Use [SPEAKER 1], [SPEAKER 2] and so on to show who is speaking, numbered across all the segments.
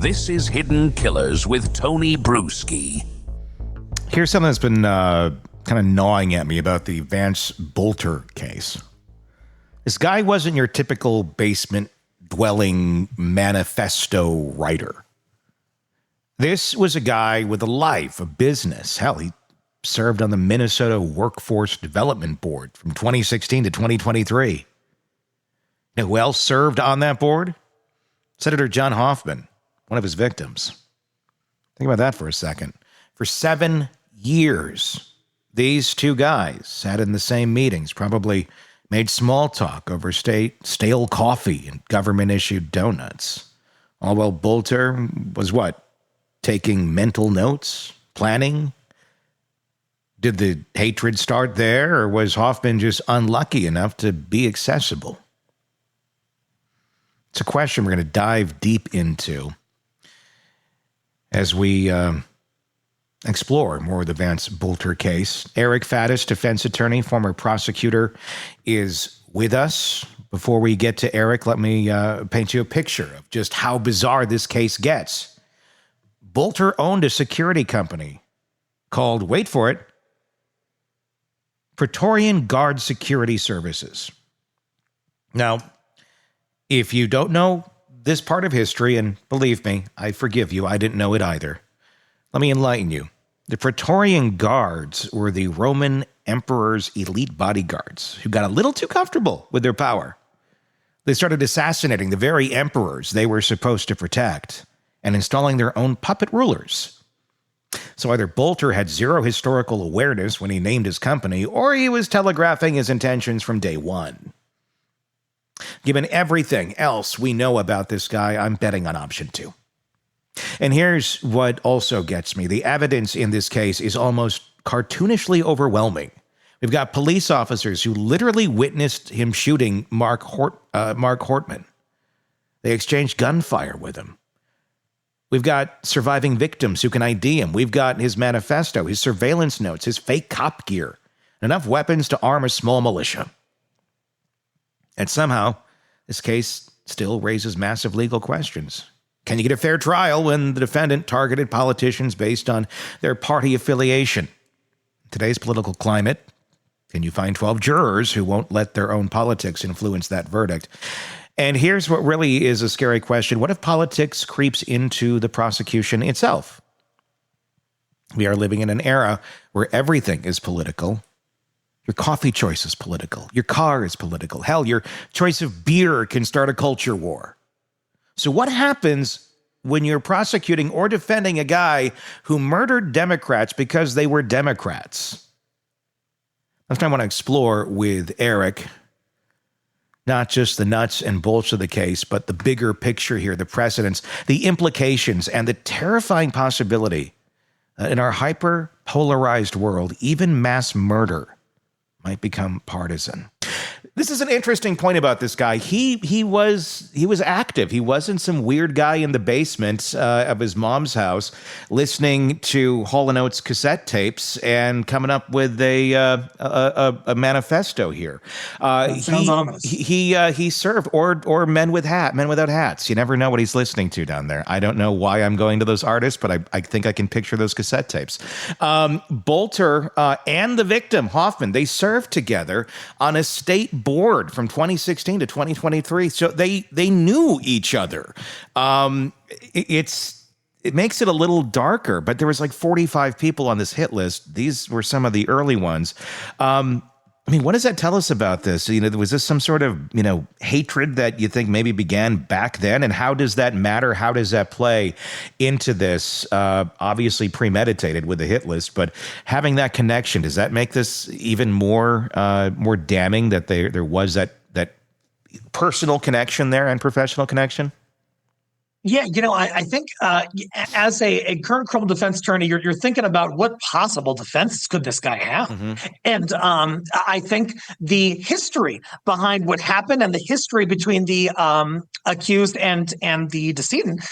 [SPEAKER 1] This is Hidden Killers with Tony Bruschi.
[SPEAKER 2] Here's something that's been kind of gnawing at me about the Vance Boelter case. This guy wasn't your typical basement-dwelling manifesto writer. This was a guy with a life, a business. Hell, he served on the Minnesota Workforce Development Board from 2016 to 2023. You know who else served on that board? Senator John Hoffman, one of his victims. Think about that for a second. For 7 years, these two guys sat in the same meetings, probably made small talk over stale coffee and government-issued donuts. All while Boelter was what? Taking mental notes? Planning? Did the hatred start there, or was Hoffman just unlucky enough to be accessible? It's a question we're going to dive deep into as we explore more of the Vance Boelter case. Eric Faddis, defense attorney, former prosecutor, is with us. Before we get to Eric, let me paint you a picture of just how bizarre this case gets. Boelter owned a security company called, wait for it, Praetorian Guard Security Services. Now, if you don't know this part of history, and believe me, I forgive you, I didn't know it either. Let me enlighten you. The Praetorian Guards were the Roman emperor's elite bodyguards who got a little too comfortable with their power. They started assassinating the very emperors they were supposed to protect and installing their own puppet rulers. So either Boelter had zero historical awareness when he named his company, or he was telegraphing his intentions from day one. Given everything else we know about this guy, I'm betting on option 2. And here's what also gets me. The evidence in this case is almost cartoonishly overwhelming. We've got police officers who literally witnessed him shooting Mark Hortman. They exchanged gunfire with him. We've got surviving victims who can ID him. We've got his manifesto, his surveillance notes, his fake cop gear, enough weapons to arm a small militia. And somehow, this case still raises massive legal questions. Can you get a fair trial when the defendant targeted politicians based on their party affiliation? In today's political climate, can you find 12 jurors who won't let their own politics influence that verdict? And here's what really is a scary question. What if politics creeps into the prosecution itself? We are living in an era where everything is political. Your coffee choice is political. Your car is political. Hell, your choice of beer can start a culture war. So what happens when you're prosecuting or defending a guy who murdered Democrats because they were Democrats? That's what I want to explore with Eric. Not just the nuts and bolts of the case, but the bigger picture here, the precedents, the implications, and the terrifying possibility that in our hyper-polarized world, even mass murder might become partisan. This is an interesting point about this guy. He was active. He wasn't some weird guy in the basement of his mom's house listening to Hall & Oates cassette tapes and coming up with a manifesto here.
[SPEAKER 3] Sounds ominous.
[SPEAKER 2] He served, or men without hats. You never know what he's listening to down there. I don't know why I'm going to those artists, but I think I can picture those cassette tapes. Boelter and the victim, Hoffman, they served together on a state board from 2016 to 2023. So they knew each other. It makes it a little darker, but there was like 45 people on this hit list. These were some of the early ones. What does that tell us about this? Was this some sort of, hatred that you think maybe began back then? And how does that matter? How does that play into this? Obviously premeditated with the hit list, but having that connection, does that make this even more damning that there was that personal connection there and professional connection?
[SPEAKER 3] Yeah, I think as a current criminal defense attorney, you're thinking about what possible defenses could this guy have, and I think the history behind what happened and the history between the accused and the decedent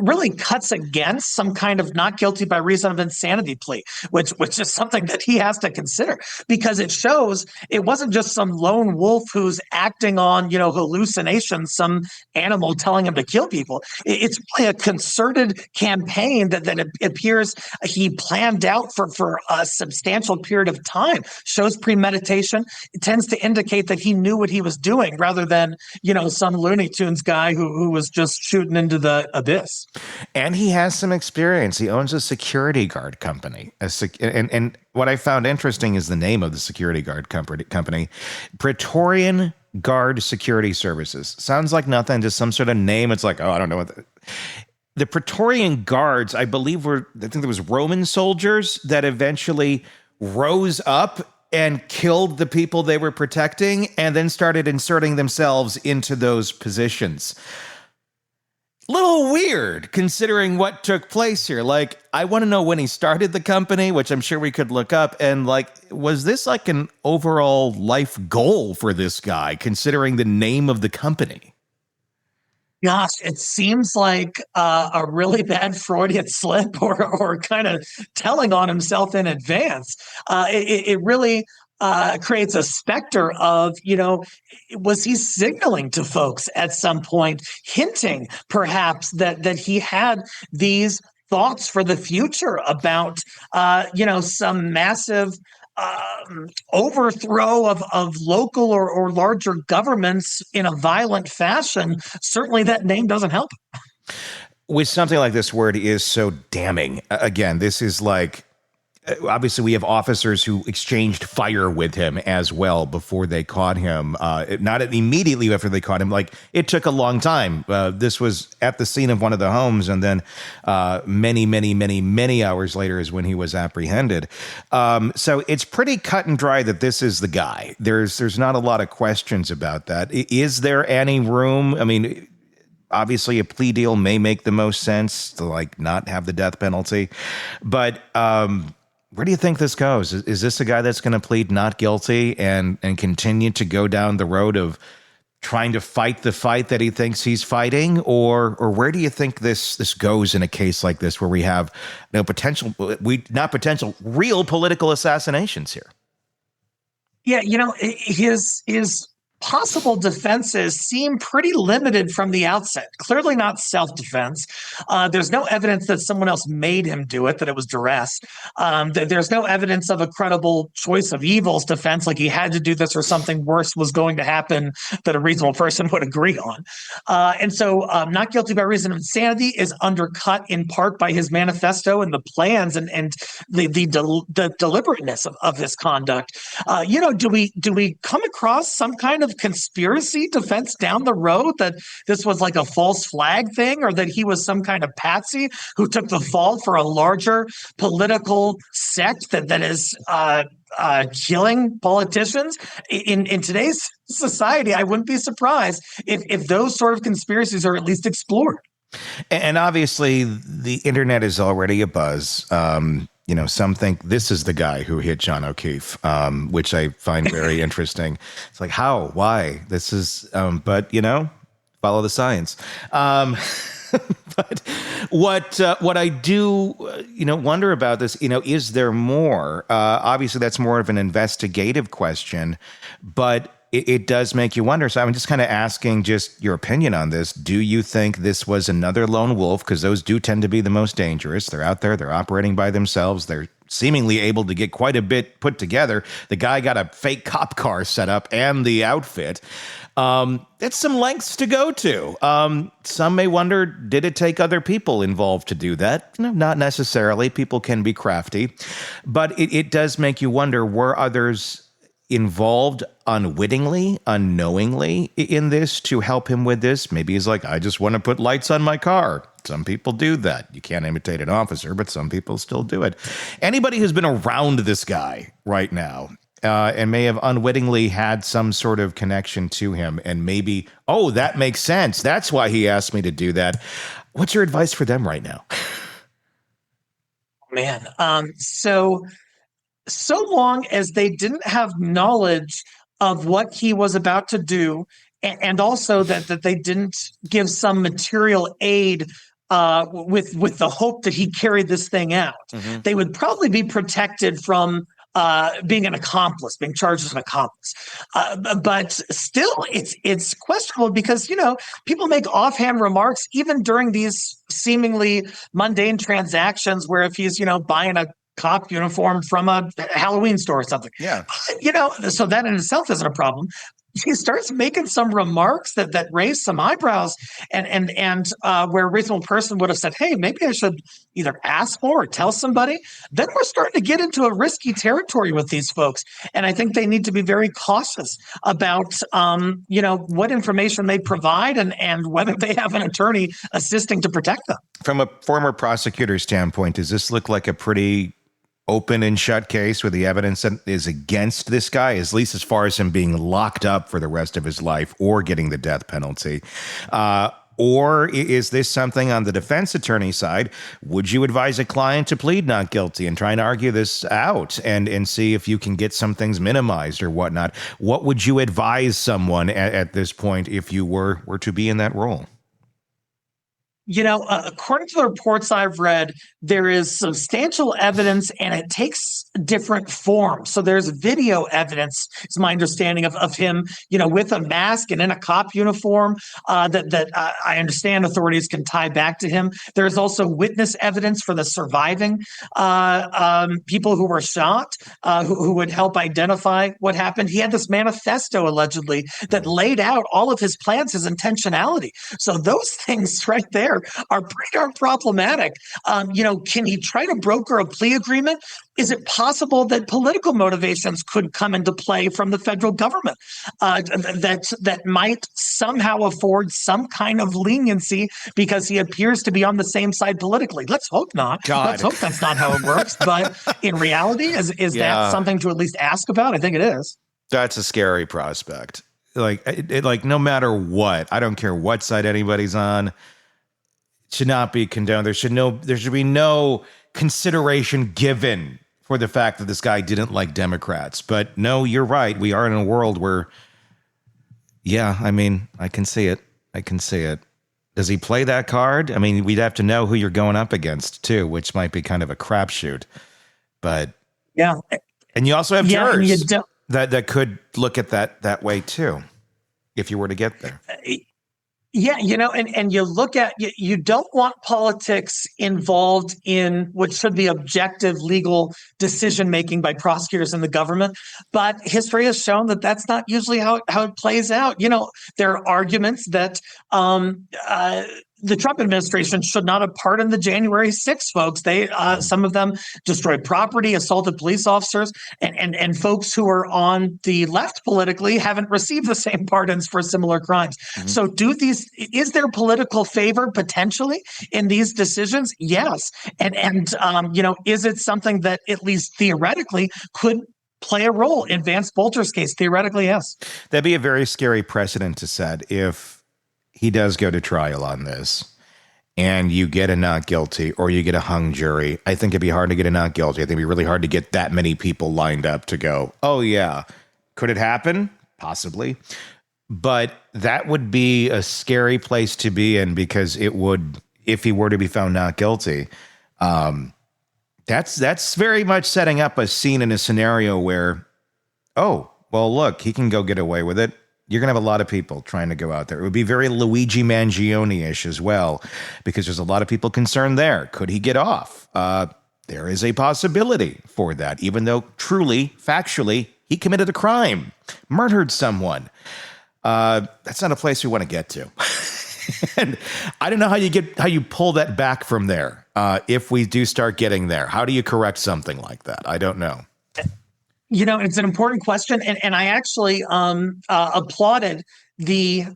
[SPEAKER 3] really cuts against some kind of not guilty by reason of insanity plea, which is something that he has to consider, because it shows it wasn't just some lone wolf who's acting on, hallucinations, some animal telling him to kill people. It's really a concerted campaign that it appears he planned out for a substantial period of time. Shows premeditation. It tends to indicate that he knew what he was doing rather than, some Looney Tunes guy who was just shooting into the abyss.
[SPEAKER 2] And he has some experience. He owns a security guard company. And what I found interesting is the name of the security guard company, Praetorian Guard Security Services. Sounds like nothing, just some sort of name. It's like, I don't know what the Praetorian Guards, I think there was Roman soldiers that eventually rose up and killed the people they were protecting and then started inserting themselves into those positions. Little weird considering what took place here. Like, I want to know when he started the company, which I'm sure we could look up. And was this like an overall life goal for this guy, considering the name of the company?
[SPEAKER 3] Gosh, it seems like a really bad Freudian slip or kind of telling on himself in advance. It really creates a specter of, was he signaling to folks at some point, hinting perhaps that he had these thoughts for the future about, some massive overthrow of local or larger governments in a violent fashion. Certainly that name doesn't help.
[SPEAKER 2] With something like this where it is so damning, again, this is like, obviously we have officers who exchanged fire with him as well before they caught him. Not immediately after they caught him. Like, it took a long time. This was at the scene of one of the homes, and then many hours later is when he was apprehended. So it's pretty cut and dry that this is the guy. There's not a lot of questions about that. Is there any room? I mean, obviously a plea deal may make the most sense to not have the death penalty, but where do you think this goes? Is this a guy that's going to plead not guilty and continue to go down the road of trying to fight the fight that he thinks he's fighting? Or where do you think this goes in a case like this where we have real political assassinations here?
[SPEAKER 3] Yeah, his possible defenses seem pretty limited from the outset. Clearly not self-defense. There's no evidence that someone else made him do it, that it was duress. There's no evidence of a credible choice of evils defense, like he had to do this or something worse was going to happen that a reasonable person would agree on. And so not guilty by reason of insanity is undercut in part by his manifesto and the plans and the deliberateness of his conduct. Do we come across some kind of conspiracy defense down the road that this was like a false flag thing, or that he was some kind of patsy who took the fall for a larger political sect that is killing politicians? In today's society, I wouldn't be surprised if those sort of conspiracies are at least explored.
[SPEAKER 2] And obviously, the internet is already abuzz. Some think this is the guy who hit John O'Keefe, which I find very interesting. It's like, how? Why? This is, but follow the science. But what I do, wonder about this, is there more? Obviously, that's more of an investigative question, but it does make you wonder. So I'm just kind of asking just your opinion on this. Do you think this was another lone wolf? Because those do tend to be the most dangerous. They're out there. They're operating by themselves. They're seemingly able to get quite a bit put together. The guy got a fake cop car set up and the outfit. It's some lengths to go to. Some may wonder, did it take other people involved to do that? No, not necessarily. People can be crafty. But it does make you wonder, were others involved unwittingly, unknowingly in this to help him with this? Maybe he's like, I just want to put lights on my car. Some people do that. You can't imitate an officer, but some people still do it. Anybody who's been around this guy right now and may have unwittingly had some sort of connection to him and maybe, oh, that makes sense. That's why he asked me to do that. What's your advice for them right now?
[SPEAKER 3] Man, so long as they didn't have knowledge of what he was about to do, and also that they didn't give some material aid with the hope that he carried this thing out. They would probably be protected from being an accomplice, being charged as an accomplice. But still, it's questionable because, people make offhand remarks even during these seemingly mundane transactions where if he's, buying a cop uniform from a Halloween store or something.
[SPEAKER 2] Yeah.
[SPEAKER 3] So that in itself isn't a problem. He starts making some remarks that raise some eyebrows and where a reasonable person would have said, hey, maybe I should either ask more or tell somebody. Then we're starting to get into a risky territory with these folks. And I think they need to be very cautious about, what information they provide and whether they have an attorney assisting to protect them.
[SPEAKER 2] From a former prosecutor's standpoint, does this look like a pretty open and shut case where the evidence that is against this guy, at least as far as him being locked up for the rest of his life or getting the death penalty? Or is this something on the defense attorney side? Would you advise a client to plead not guilty and try and argue this out and see if you can get some things minimized or whatnot? What would you advise someone at this point if you were to be in that role?
[SPEAKER 3] According to the reports I've read, there is substantial evidence and it takes different forms. So there's video evidence, it's my understanding of him, with a mask and in a cop uniform that I understand authorities can tie back to him. There's also witness evidence for the surviving people who were shot, who would help identify what happened. He had this manifesto allegedly that laid out all of his plans, his intentionality. So those things right there are pretty darn problematic. Can he try to broker a plea agreement? Is it possible that political motivations could come into play from the federal government that might somehow afford some kind of leniency because he appears to be on the same side politically? Let's hope not. Let's hope that's not how it works. But in reality, is that something to at least ask about? I think it is. That's
[SPEAKER 2] a scary prospect. Like no matter what, I don't care what side anybody's on, should not be condoned. There should be no consideration given for the fact that this guy didn't like Democrats. But no, you're right. We are in a world where, I can see it. Does he play that card? I mean, we'd have to know who you're going up against too, which might be kind of a crapshoot. But
[SPEAKER 3] yeah,
[SPEAKER 2] and you also have jurors that could look at that way too, if you were to get there.
[SPEAKER 3] Yeah, and you look at, you don't want politics involved in what should be objective legal decision-making by prosecutors and the government. But history has shown that that's not usually how it plays out. There are arguments that the Trump administration should not have pardoned the January 6th folks. Some of them destroyed property, assaulted police officers, and folks who are on the left politically haven't received the same pardons for similar crimes. Mm-hmm. So is there political favor potentially in these decisions? Yes. And is it something that at least theoretically could play a role in Vance Boelter's case? Theoretically, yes.
[SPEAKER 2] That'd be a very scary precedent to set if he does go to trial on this and you get a not guilty or you get a hung jury. I think it'd be hard to get a not guilty. I think it'd be really hard to get that many people lined up to go, oh yeah, could it happen? Possibly. But that would be a scary place to be in because it would, if he were to be found not guilty, that's very much setting up a scene in a scenario where, oh, well, look, he can go get away with it. You're going to have a lot of people trying to go out there. It would be very Luigi Mangione-ish as well, because there's a lot of people concerned there. Could he get off? There is a possibility for that, even though truly, factually, he committed a crime, murdered someone. That's not a place we want to get to. And I don't know how you pull that back from there. If we do start getting there, how do you correct something like that? I don't know.
[SPEAKER 3] It's an important question. And I actually applauded the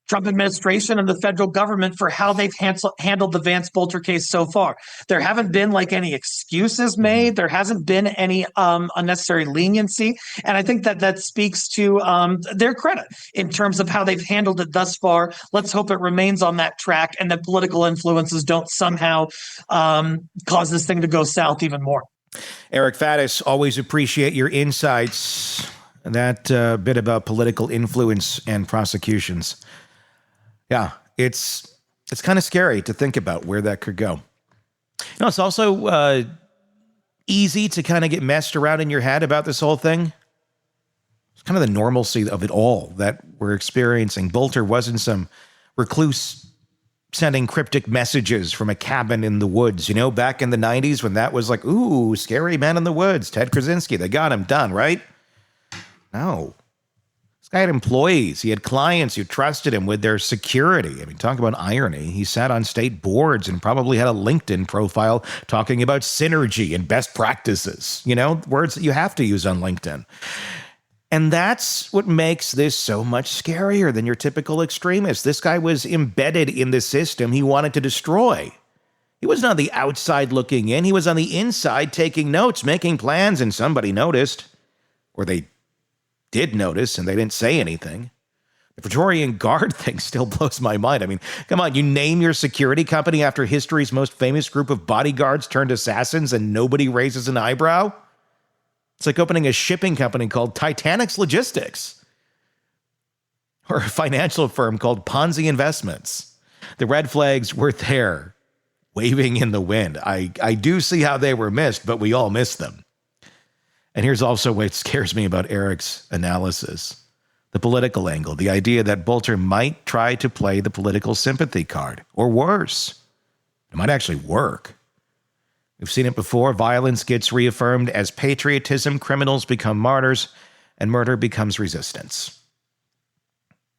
[SPEAKER 3] Trump administration and the federal government for how they've handled the Vance Boelter case so far. There haven't been any excuses made. There hasn't been any unnecessary leniency. And I think that speaks to their credit in terms of how they've handled it thus far. Let's hope it remains on that track and that political influences don't somehow cause this thing to go south even more.
[SPEAKER 2] Eric Faddis, always appreciate your insights. That bit about political influence and prosecutions. Yeah, it's It's kind of scary to think about where that could go. It's also easy to kind of get messed around in your head about this whole thing. It's kind of the normalcy of it all that we're experiencing. Boelter wasn't some recluse sending cryptic messages from a cabin in the woods, back in the 90s when that was like, ooh, scary man in the woods, Ted Krasinski, they got him done, right? No. This guy had employees. He had clients who trusted him with their security. I mean, talk about irony. He sat on state boards and probably had a LinkedIn profile talking about synergy and best practices, words that you have to use on LinkedIn. And that's what makes this so much scarier than your typical extremist. This guy was embedded in the system he wanted to destroy. He wasn't on the outside looking in. He was on the inside taking notes, making plans, and somebody noticed. Or they did notice, and they didn't say anything. The Praetorian Guard thing still blows my mind. I mean, come on, you name your security company after history's most famous group of bodyguards turned assassins, and nobody raises an eyebrow? It's like opening a shipping company called Titanic's Logistics, or a financial firm called Ponzi Investments. The red flags were there, waving in the wind. I do see how they were missed, but we all missed them. And here's also what scares me about Eric's analysis. The political angle, the idea that Boelter might try to play the political sympathy card, or worse. It might actually work. We've seen it before. Violence gets reaffirmed as patriotism, criminals become martyrs, and murder becomes resistance.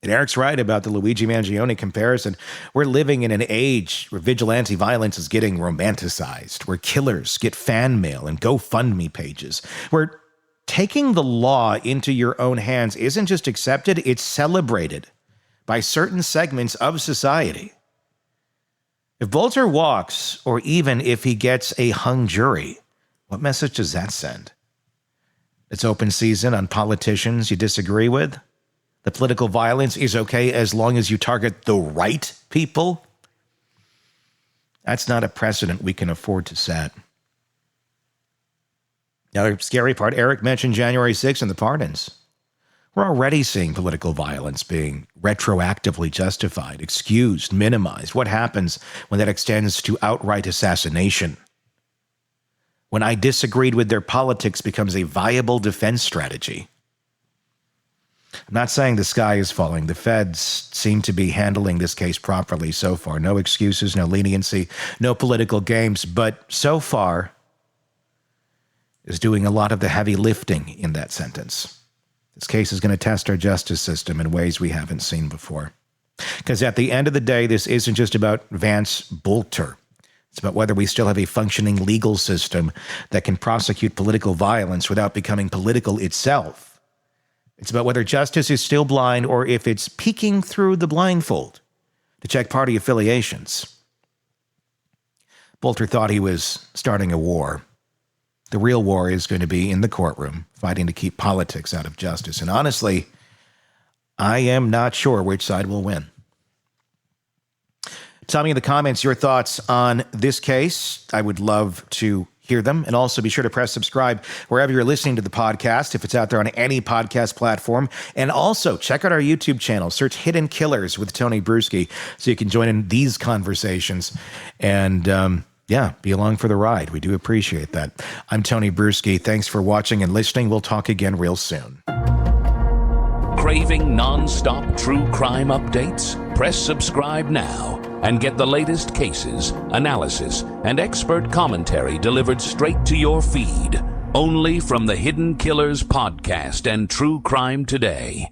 [SPEAKER 2] And Eric's right about the Luigi Mangione comparison. We're living in an age where vigilante violence is getting romanticized, where killers get fan mail and GoFundMe pages, where taking the law into your own hands isn't just accepted, it's celebrated by certain segments of society. If Boelter walks, or even if he gets a hung jury, what message does that send? It's open season on politicians you disagree with? The political violence is okay as long as you target the right people? That's not a precedent we can afford to set. The other scary part, Eric mentioned January 6th and the pardons. We're already seeing political violence being retroactively justified, excused, minimized. What happens when that extends to outright assassination? When I disagreed with their politics becomes a viable defense strategy. I'm not saying the sky is falling. The feds seem to be handling this case properly so far. No excuses, no leniency, no political games, but so far is doing a lot of the heavy lifting in that sentence. This case is going to test our justice system in ways we haven't seen before. Because at the end of the day, this isn't just about Vance Boelter. It's about whether we still have a functioning legal system that can prosecute political violence without becoming political itself. It's about whether justice is still blind or if it's peeking through the blindfold to check party affiliations. Boelter thought he was starting a war. The real war is going to be in the courtroom, fighting to keep politics out of justice. And honestly, I am not sure which side will win. Tell me in the comments your thoughts on this case. I would love to hear them. And also be sure to press subscribe wherever you're listening to the podcast, if it's out there on any podcast platform. And also check out our YouTube channel. Search Hidden Killers with Tony Bruschi so you can join in these conversations. And be along for the ride. We do appreciate that. I'm Tony Bruschi. Thanks for watching and listening. We'll talk again real soon.
[SPEAKER 1] Craving non-stop true crime updates? Press subscribe now and get the latest cases, analysis, and expert commentary delivered straight to your feed. Only from the Hidden Killers podcast and True Crime Today.